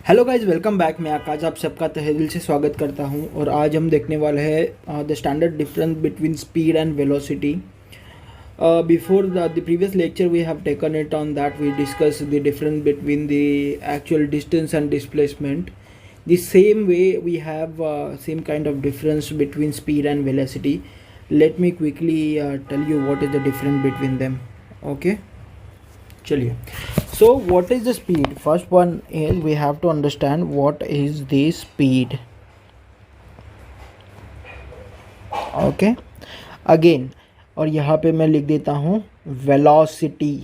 Hello guys, welcome back. मैं आकाश आप सबका तहे दिल से स्वागत करता हूं और आज हम देखने वाले हैं the standard difference between speed and velocity. Before the previous lecture we have taken it on that we discussed the difference between the actual distance and displacement. The same way we have same kind of difference between speed and velocity. Let me quickly tell you what is the difference between them. Okay, चलिए. So what is the speed? First one is we have to understand what is the speed. Okay, again, और यहाँ पे मैं लिख देता हूँ velocity.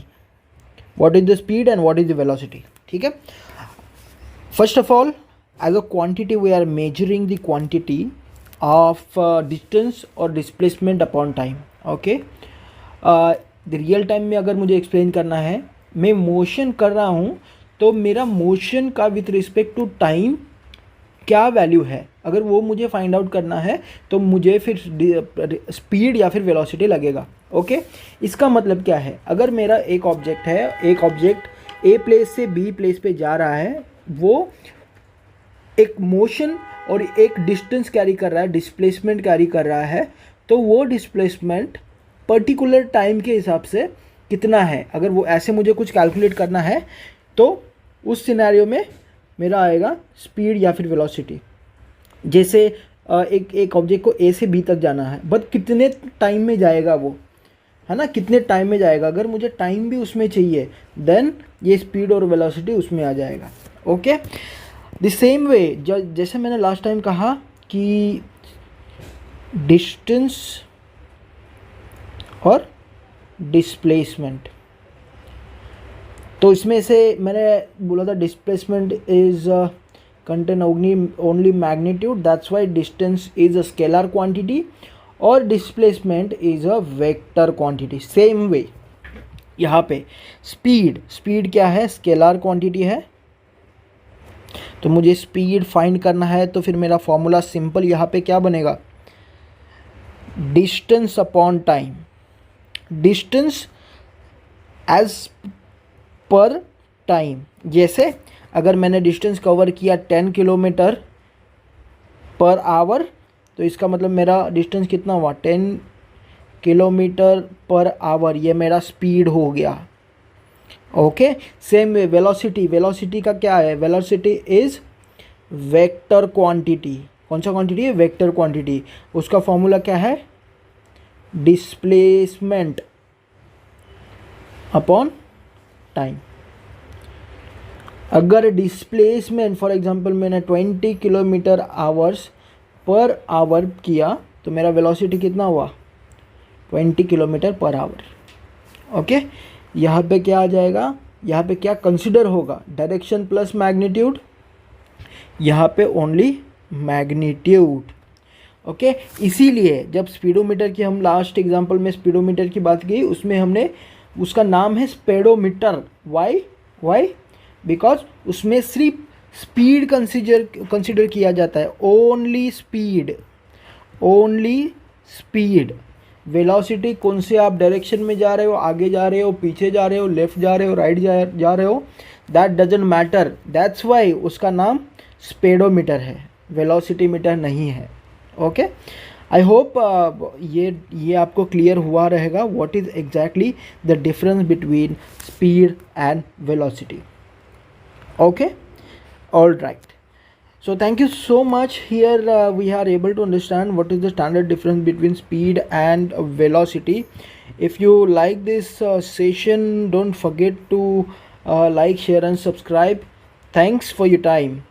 What is the speed and what is the velocity? ठीक है. First of all, as a quantity we are measuring the quantity of distance or displacement upon time. Okay, real time में अगर मुझे एक्सप्लेन करना है, मैं motion कर रहा हूँ तो मेरा मोशन का विथ रिस्पेक्ट टू टाइम क्या वैल्यू है, अगर वो मुझे फाइंड आउट करना है तो मुझे फिर स्पीड या फिर वेलोसिटी लगेगा. ओके, इसका मतलब क्या है, अगर मेरा एक ऑब्जेक्ट है, एक ऑब्जेक्ट ए प्लेस से बी प्लेस पे जा रहा है, वो एक मोशन और एक डिस्टेंस कैरी कर रहा है, डिस्प्लेसमेंट कैरी कर रहा है, तो वो डिस्प्लेसमेंट पर्टिकुलर टाइम के हिसाब से कितना है, अगर वो ऐसे मुझे कुछ कैलकुलेट करना है तो उस सिनेरियो में मेरा आएगा स्पीड या फिर वेलोसिटी. जैसे एक ऑब्जेक्ट को ए से बी तक जाना है, बट कितने टाइम में जाएगा वो, है ना, कितने टाइम में जाएगा, अगर मुझे टाइम भी उसमें चाहिए देन ये स्पीड और वेलोसिटी उसमें आ जाएगा. ओके, द सेम वे जैसे मैंने लास्ट टाइम कहा कि डिस्टेंस और डिस्प्लेसमेंट, तो इसमें से मैंने बोला था displacement is contain only magnitude, that's why distance is a scalar quantity और displacement is a vector quantity. Same way यहाँ पे स्पीड क्या है, स्केलर क्वांटिटी है, तो मुझे स्पीड फाइंड करना है तो फिर मेरा फॉर्मूला सिंपल यहाँ पे क्या बनेगा, distance upon time. Distance as per time, जैसे अगर मैंने डिस्टेंस कवर किया 10 किलोमीटर पर आवर, तो इसका मतलब मेरा डिस्टेंस कितना हुआ, 10 किलोमीटर पर आवर, ये मेरा स्पीड हो गया. ओके, सेम वे वेलोसिटी का क्या है, वेलोसिटी इज वेक्टर क्वांटिटी. कौन सा क्वांटिटी है, वेक्टर क्वांटिटी. उसका फॉर्मूला क्या है, डिस्प्लेसमेंट अपॉन टाइम. अगर डिस्प्लेसमेंट फॉर एग्जांपल मैंने 20 किलोमीटर आवर्स पर आवर किया तो मेरा वेलोसिटी कितना हुआ, 20 किलोमीटर पर आवर. ओके, यहाँ पे क्या आ जाएगा, यहाँ पे क्या कंसिडर होगा, डायरेक्शन प्लस मैग्नीट्यूड, यहाँ पे ओनली मैग्नीट्यूड. ओके, इसीलिए जब स्पीडोमीटर की हम लास्ट एग्जांपल में स्पीडोमीटर की बात की, उसमें हमने उसका नाम है स्पेडोमीटर. वाई बिकॉज उसमें सिर्फ स्पीड कंसिडर किया जाता है, ओनली स्पीड. वेलोसिटी कौन से आप डायरेक्शन में जा रहे हो, आगे जा रहे हो, पीछे जा रहे हो, लेफ्ट जा रहे हो, राइट जा रहे हो, that doesn't matter. That's why उसका नाम स्पेडोमीटर है, वेलोसिटी मीटर नहीं है. ओके, आई होप ये आपको क्लियर हुआ रहेगा what is exactly the difference between speed and velocity. Okay, all right. So thank you so much. Here we are able to understand what is the standard difference between speed and velocity. If you like this session, don't forget to like, share and subscribe. Thanks for your time.